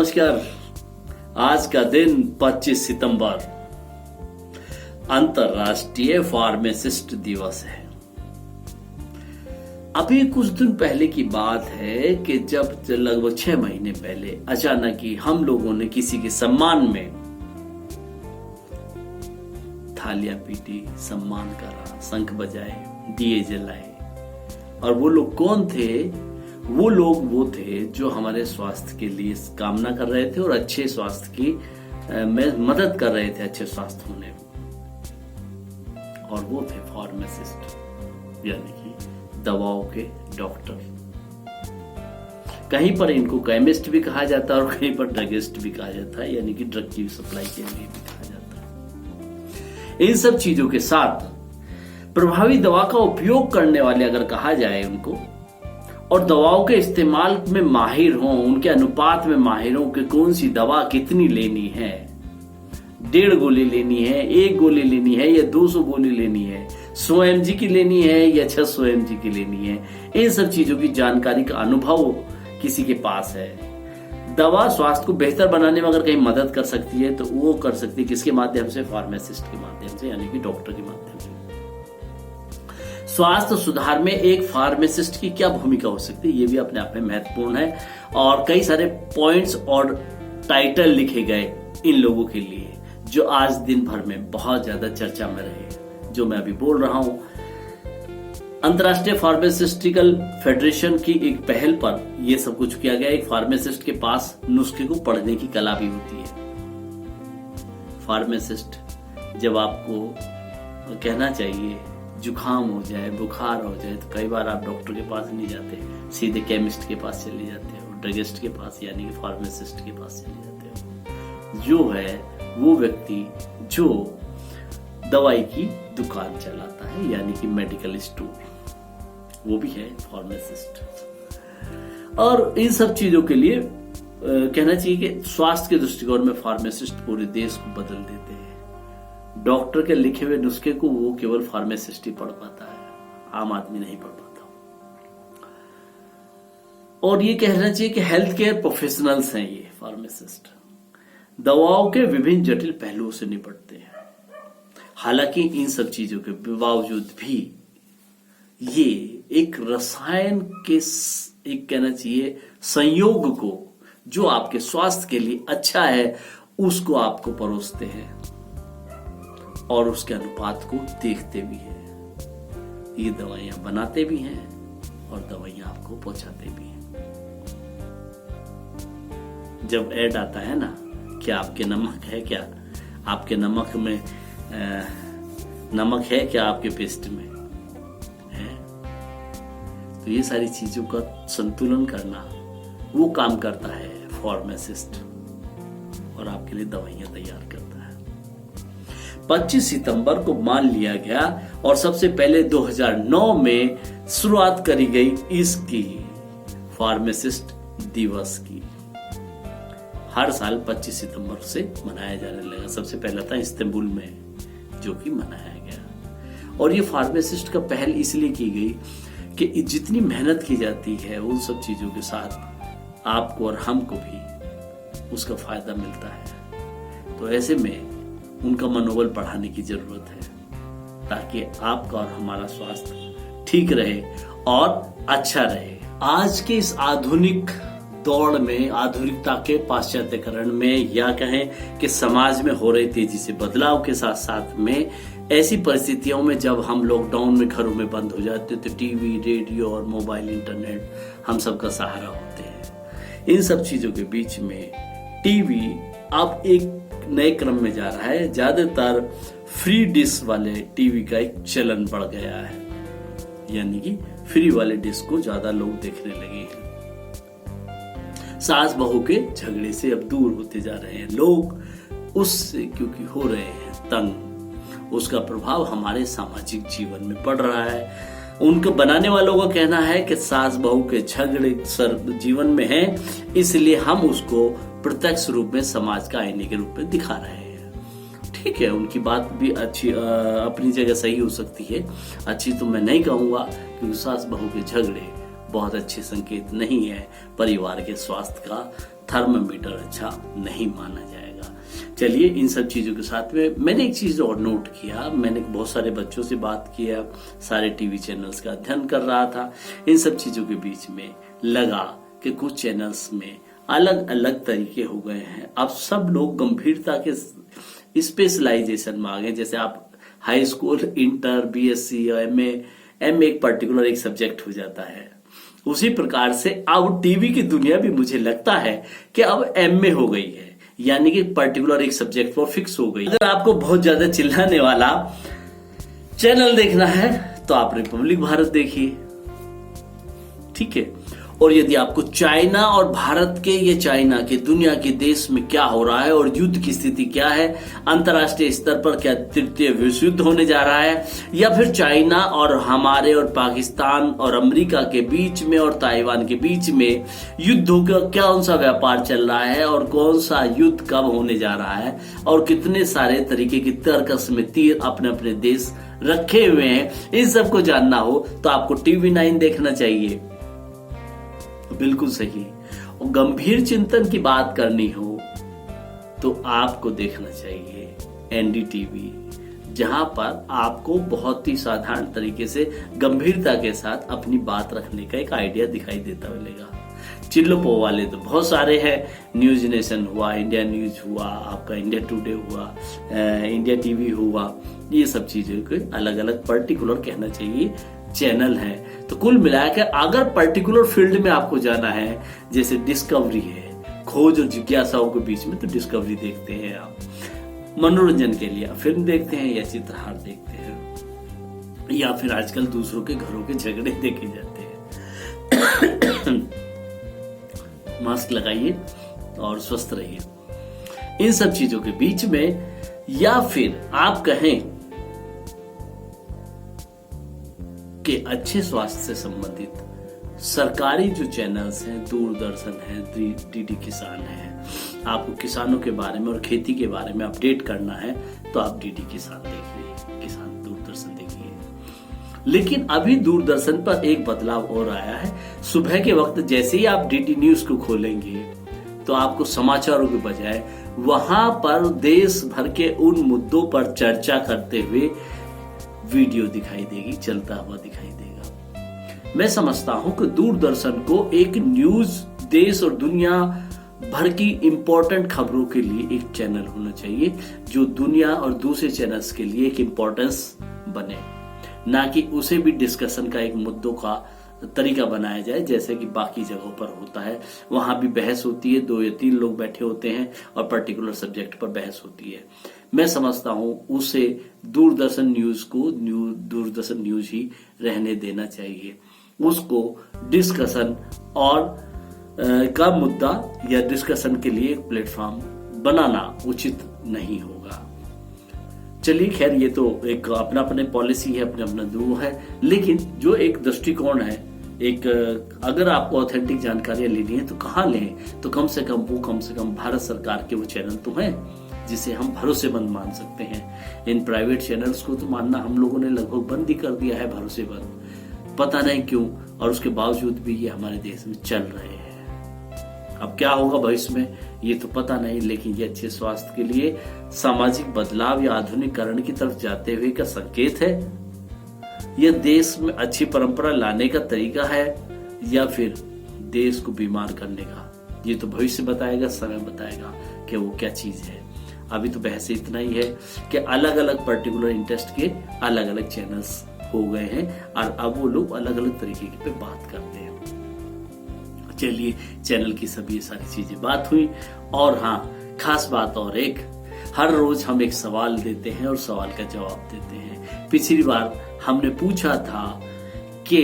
नमस्कार। आज का दिन 25 सितंबर अंतर्राष्ट्रीय फार्मासिस्ट दिवस है। अभी कुछ दिन पहले की बात है कि जब लगभग 6 महीने पहले अचानक ही हम लोगों ने किसी के सम्मान में थालियां पीटी, सम्मान करा, शंख बजाए, दिए जलाए। और वो लोग कौन थे? वो लोग वो थे जो हमारे स्वास्थ्य के लिए कामना कर रहे थे और अच्छे स्वास्थ्य की में मदद कर रहे थे, अच्छे स्वास्थ्य होने में। और वो थे फार्मासिस्ट, यानी कि दवाओं के डॉक्टर। कहीं पर इनको केमिस्ट भी कहा जाता है और कहीं पर ड्रगिस्ट भी कहा जाता है, यानी कि ड्रग की सप्लाई के लिए भी कहा जाता है। इन सब चीजों के साथ प्रभावी दवा का उपयोग करने वाले अगर कहा जाए उनको, और दवाओं के इस्तेमाल में माहिर हों, उनके अनुपात में माहिर हों कि कौन सी दवा कितनी लेनी है, 1.5 गोली लेनी है, 1 गोली लेनी है या 200 गोली लेनी है, 100 mg की लेनी है या 600 mg की लेनी है, इन सब चीजों की जानकारी का अनुभव किसी के पास है। दवा स्वास्थ्य को बेहतर बनाने में अगर कहीं मदद कर सकती है तो वो कर सकती है किसके माध्यम से? फार्मासिस्ट के माध्यम से, यानी कि डॉक्टर के माध्यम से। स्वास्थ्य सुधार में एक फार्मासिस्ट की क्या भूमिका हो सकती है, ये भी अपने आप में महत्वपूर्ण है। और कई सारे पॉइंट्स और टाइटल लिखे गए इन लोगों के लिए जो आज दिन भर में बहुत ज्यादा चर्चा में रहे। जो मैं अभी बोल रहा हूं, अंतर्राष्ट्रीय फार्मास्यूटिकल फेडरेशन की एक पहल पर यह सब कुछ किया गया। एक फार्मासिस्ट के पास नुस्खे को पढ़ने की कला भी होती है। फार्मासिस्ट जब आपको कहना चाहिए जुकाम हो जाए, बुखार हो जाए, तो कई बार आप डॉक्टर के पास नहीं जाते, सीधे केमिस्ट के पास चले जाते हो, ड्रगिस्ट के पास, यानी कि फार्मासिस्ट के पास चले जाते हो। जो है वो व्यक्ति जो दवाई की दुकान चलाता है, यानी कि मेडिकल स्टोर, वो भी है फार्मासिस्ट। और इन सब चीजों के लिए कहना चाहिए कि स्वास्थ्य के दृष्टिकोण में फार्मासिस्ट पूरे देश को बदल देते हैं। डॉक्टर के लिखे हुए नुस्खे को वो केवल फार्मासिस्ट ही पढ़ पाता है, आम आदमी नहीं पढ़ पाता। और ये कहना चाहिए कि हेल्थ केयर प्रोफेशनल्स हैं ये फार्मासिस्ट, दवाओं के विभिन्न जटिल पहलुओं से निपटते हैं। हालांकि इन सब चीजों के बावजूद भी ये एक रसायन के एक कहना चाहिए संयोग को, जो आपके स्वास्थ्य के लिए अच्छा है, उसको आपको परोसते हैं और उसके अनुपात को देखते भी हैं। ये दवाइयां बनाते भी हैं और दवाइयां आपको पहुंचाते भी हैं। जब ऐड आता है ना, क्या आपके नमक है, क्या आपके नमक में नमक है, क्या आपके पेस्ट में है, तो ये सारी चीजों का संतुलन करना वो काम करता है फार्मासिस्ट, और आपके लिए दवाइयां तैयार करता है। 25 सितंबर को मान लिया गया और सबसे पहले 2009 में शुरुआत करी गई इसकी, फार्मासिस्ट दिवस की। हर साल 25 सितंबर से मनाया जाने लगा। सबसे पहला था इस्तांबुल में, जो कि मनाया गया। और ये फार्मासिस्ट का पहल इसलिए की गई कि जितनी मेहनत की जाती है उन सब चीजों के साथ आपको और हमको भी उसका फायदा मिलता है। तो ऐसे में उनका मनोबल बढ़ाने की जरूरत है, ताकि आपका और हमारा स्वास्थ्य ठीक रहे और अच्छा रहे। आज के इस आधुनिक दौड़ में, आधुनिकता के पाश्चात्यकरण में, या कहें कि समाज में हो रहे तेजी से बदलाव के साथ साथ में, ऐसी परिस्थितियों में जब हम लॉकडाउन में घरों में बंद हो जाते तो टीवी, रेडियो और मोबाइल, इंटरनेट हम सबका सहारा होते हैं। इन सब चीजों के बीच में टीवी अब एक नए क्रम में जा रहा है। ज्यादातर फ्री डिश वाले टीवी का एक चलन बढ़ गया है, यानी कि फ्री वाले डिश को ज्यादा लोग देखने लगे हैं। सास बहू के झगड़े से अब दूर होते जा रहे हैं लोग, उससे क्योंकि हो रहे हैं तंग। उसका प्रभाव हमारे सामाजिक जीवन में पड़ रहा है। उनको बनाने वालों का कहना है कि सास बहू के झगड़े जीवन में हैं, इसलिए हम उसको प्रत्यक्ष रूप में समाज का आईने के रूप में दिखा रहे हैं। ठीक है, उनकी बात भी अच्छी अपनी जगह सही हो सकती है, अच्छी तो मैं नहीं कहूंगा, क्योंकि सास बहू के झगड़े बहुत अच्छे संकेत नहीं है परिवार के स्वास्थ्य का, थर्मामीटर अच्छा नहीं माना जाएगा। चलिए, इन सब चीजों के साथ में मैंने एक चीज और नोट किया। मैंने बहुत सारे बच्चों से बात किया, सारे टीवी चैनल्स का अध्ययन कर रहा था। इन सब चीजों के बीच में लगा कि कुछ चैनल्स में अलग अलग तरीके हो गए हैं। अब सब लोग गंभीरता के स्पेशलाइजेशन में आ गए। जैसे आप हाई स्कूल, इंटर, बीएससी या एमए एक पर्टिकुलर एक सब्जेक्ट हो जाता है, उसी प्रकार से अब टीवी की दुनिया भी मुझे लगता है कि अब एमए हो गई है, यानी कि पर्टिकुलर एक सब्जेक्ट पर फिक्स हो गई। अगर आपको बहुत ज्यादा चिल्लाने वाला चैनल देखना है तो आप रिपब्लिक भारत देखिए, ठीक है। और यदि आपको चाइना और भारत के, ये चाइना के दुनिया के देश में क्या हो रहा है और युद्ध की स्थिति क्या है, अंतर्राष्ट्रीय स्तर पर क्या तृतीय विश्व युद्ध होने जा रहा है, या फिर चाइना और हमारे और पाकिस्तान और अमेरिका के बीच में और ताइवान के बीच में युद्धों का कौन सा व्यापार चल रहा है और कौन सा युद्ध कब होने जा रहा है, और कितने सारे तरीके की तर्कस में तीर अपने अपने देश रखे हुए हैं, इन सबको जानना हो तो आपको टीवी 9 देखना चाहिए। बिल्कुल सही। और गंभीर चिंतन की बात करनी हो तो आपको देखना चाहिए एनडीटीवी, जहां पर आपको बहुत ही साधारण तरीके से गंभीरता के साथ अपनी बात रखने का एक आइडिया दिखाई देता मिलेगा। चिल्लोपो वाले तो बहुत सारे हैं, न्यूज नेशन हुआ, इंडिया न्यूज हुआ, आपका इंडिया टुडे हुआ, इंडिया टीवी हुआ, ये सब चीजों के अलग अलग पर्टिकुलर कहना चाहिए चैनल है। तो कुल मिलाकर अगर पर्टिकुलर फील्ड में आपको जाना है, जैसे डिस्कवरी है, खोज और जिज्ञासाओं के बीच में, तो डिस्कवरी देखते हैं आप। मनोरंजन के लिए फिल्म देखते हैं या चित्रहार देखते हैं, या फिर आजकल दूसरों के घरों के झगड़े देखे जाते हैं। मास्क लगाइए और स्वस्थ रहिए। इन सब चीजों के बीच में, या फिर आप कहें कि अच्छे स्वास्थ्य से संबंधित सरकारी जो चैनल्स हैं, दूरदर्शन है, डीडी किसान है, आपको किसानों के बारे में और खेती के बारे में अपडेट करना है तो आप डीडी किसान देखिए, किसान दूरदर्शन देखिए। लेकिन अभी दूरदर्शन पर एक बदलाव और आया है। सुबह के वक्त जैसे ही आप डीडी न्यूज को खोलेंगे तो आपको समाचारों के बजाय वहां पर देश भर के उन मुद्दों पर चर्चा करते हुए वीडियो दिखाई देगी, चलता हुआ दिखाई देगा। मैं समझता हूं कि दूरदर्शन को एक न्यूज, देश और दुनिया भर की इंपॉर्टेंट खबरों के लिए एक चैनल होना चाहिए, जो दुनिया और दूसरे चैनल्स के लिए एक इंपॉर्टेंस बने, ना कि उसे भी डिस्कशन का एक मुद्दों का तरीका बनाया जाए जैसे कि बाकी जगहों पर होता है। वहां भी बहस होती है, 2 या 3 लोग बैठे होते हैं और पर्टिकुलर सब्जेक्ट पर बहस होती है। मैं समझता हूं उसे दूरदर्शन न्यूज को दूरदर्शन न्यूज ही रहने देना चाहिए। उसको डिस्कशन और का मुद्दा या डिस्कशन के लिए एक प्लेटफॉर्म बनाना उचित नहीं होगा। चलिए खैर, ये तो एक अपना अपने पॉलिसी है, अपने अपना ध्रुव है, लेकिन जो एक दृष्टिकोण है, एक अगर आपको ऑथेंटिक जानकारियां लेनी है तो कहाँ लें, तो कम से कम भारत सरकार के वो चैनल तो हैं जिसे हम भरोसेमंद मान सकते हैं। इन प्राइवेट चैनल्स को तो मानना हम लोगों ने लगभग बंद ही कर दिया है भरोसेमंद, पता नहीं क्यों, और उसके बावजूद भी ये हमारे देश में चल रहे हैं। अब क्या होगा भविष्य में ये तो पता नहीं, लेकिन ये अच्छे स्वास्थ्य के लिए सामाजिक बदलाव या आधुनिकीकरण की तरफ जाते हुए का संकेत है, यह देश में अच्छी परंपरा लाने का तरीका है, या फिर देश को बीमार करने का, ये तो भविष्य बताएगा, समय बताएगा कि वो क्या चीज है। अभी तो बहस इतना ही है कि अलग अलग पर्टिकुलर इंटरेस्ट के अलग अलग चैनल्स हो गए हैं और अब वो लोग अलग अलग तरीके पे बात करते हैं। चलिए, चैनल की सभी सारी चीजें बात हुई, और हाँ, खास बात और एक, हर रोज हम एक सवाल देते हैं और सवाल का जवाब देते हैं। पिछली बार हमने पूछा था कि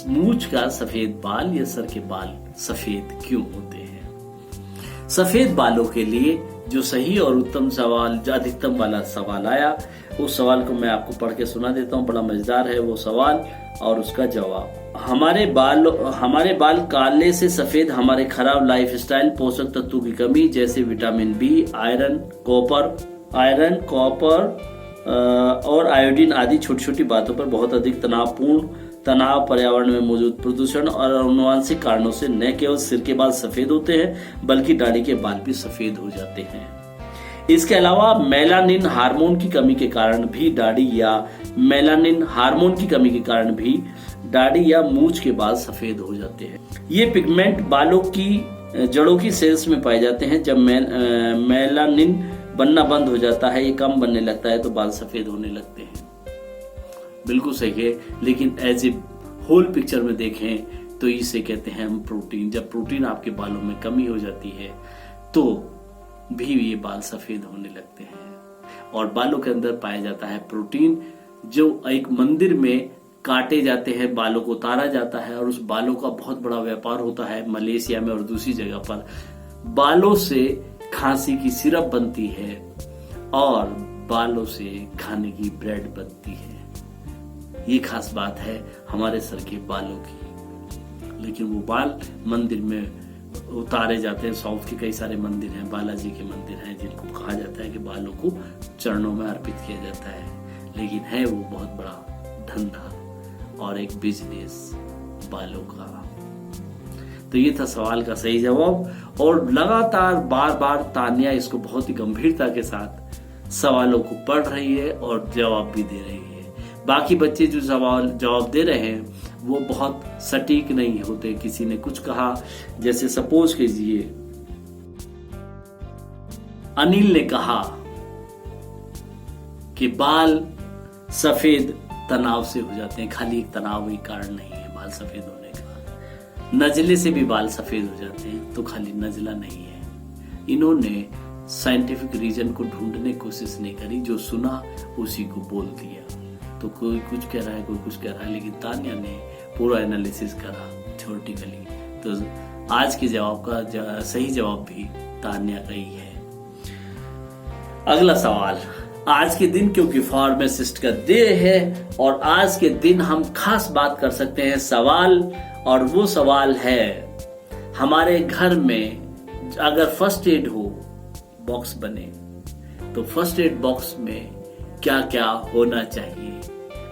मूंछ का सफेद बाल या सर के बाल सफेद क्यों होते हैं। सफेद बालों के लिए जो सही और उत्तम सवाल, जो अधिकतम वाला सवाल आया, उस सवाल को मैं आपको पढ़ के सुना देता हूँ। बड़ा मजेदार है वो सवाल और उसका जवाब। हमारे बाल काले से सफेद हमारे खराब लाइफस्टाइल, पोषक तत्वों की कमी जैसे विटामिन बी, आयरन, कॉपर, और आयोडीन आदि छोटी छोटी बातों पर बहुत अधिक तनाव पर्यावरण में मौजूद प्रदूषण और अनुवांशिक कारणों से न केवल सिर के बाल सफेद होते हैं बल्कि दाढ़ी के बाल भी सफेद हो जाते हैं। इसके अलावा मेलानिन हार्मोन की कमी के कारण भी दाढ़ी या मूंछ के बाल सफेद हो जाते हैं। ये पिगमेंट बालों की जड़ों की सेल्स में पाए जाते हैं। जब मेलानिन बनना बंद हो जाता है, ये कम बनने लगता है, तो बाल सफेद होने लगते हैं। बिल्कुल सही है, लेकिन एज ए होल पिक्चर में देखें तो इसे कहते हैं हम प्रोटीन। जब प्रोटीन आपके बालों में कमी हो जाती है तो भी ये बाल सफेद होने लगते हैं। और बालों के अंदर पाया जाता है प्रोटीन, जो एक मंदिर में काटे जाते हैं, बालों को उतारा जाता है और उस बालों का बहुत बड़ा व्यापार होता है मलेशिया में और दूसरी जगह पर। बालों से खांसी की सिरप बनती है और बालों से खाने की ब्रेड बनती है। ये खास बात है हमारे सर के बालों की। लेकिन वो बाल मंदिर में उतारे जाते हैं। साउथ के कई सारे मंदिर हैं, बालाजी के मंदिर हैं, जिनको कहा जाता है कि बालों को चरणों में अर्पित किया जाता है। लेकिन है वो बहुत बड़ा धंधा और एक बिजनेस बालों का। तो ये था सवाल का सही जवाब। और लगातार बार बार तानिया इसको बहुत ही गंभीरता के साथ सवालों को पढ़ रही है और जवाब भी दे रही है। बाकी बच्चे जो जवाब दे रहे हैं वो बहुत सटीक नहीं होते। किसी ने कुछ कहा, जैसे सपोज कीजिए अनिल ने कहा कि बाल सफेद तनाव से हो जाते हैं। खाली एक तनाव ही कारण नहीं है बाल सफेद होने का। नजले से भी बाल सफेद हो जाते हैं, तो खाली नजला नहीं है। इन्होंने साइंटिफिक रीजन को ढूंढने की कोशिश नहीं करी, जो सुना उसी को बोल दिया। तो कोई कुछ कह रहा है, कोई कुछ कह रहा है, लेकिन तानिया ने पूरा एनालिसिस करा थ्योरेटिकली। तो आज के जवाब का सही जवाब भी तानिया का ही है। अगला सवाल, आज के दिन क्योंकि फार्मासिस्ट का डे है और आज के दिन हम खास बात कर सकते हैं सवाल, और वो सवाल है हमारे घर में अगर फर्स्ट एड हो बॉक्स बने तो फर्स्ट एड बॉक्स में क्या क्या होना चाहिए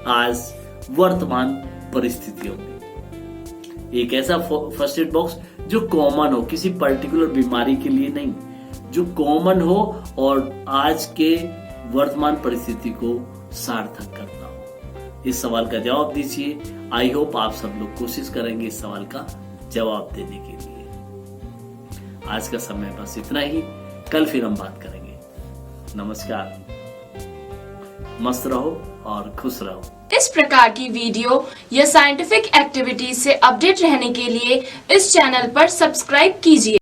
आज वर्तमान परिस्थितियों में। एक ऐसा फर्स्ट एड बॉक्स जो कॉमन हो, किसी पर्टिकुलर बीमारी के लिए नहीं, जो कॉमन हो और आज के वर्तमान परिस्थिति को सार्थक करता हो। इस सवाल का जवाब दीजिए। आई होप आप सब लोग कोशिश करेंगे इस सवाल का जवाब देने के लिए। आज का समय बस इतना ही, कल फिर हम बात करेंगे। नमस्कार, मस्त रहो और खुश रहो। इस प्रकार की वीडियो या साइंटिफिक एक्टिविटीज से अपडेट रहने के लिए इस चैनल पर सब्सक्राइब कीजिए।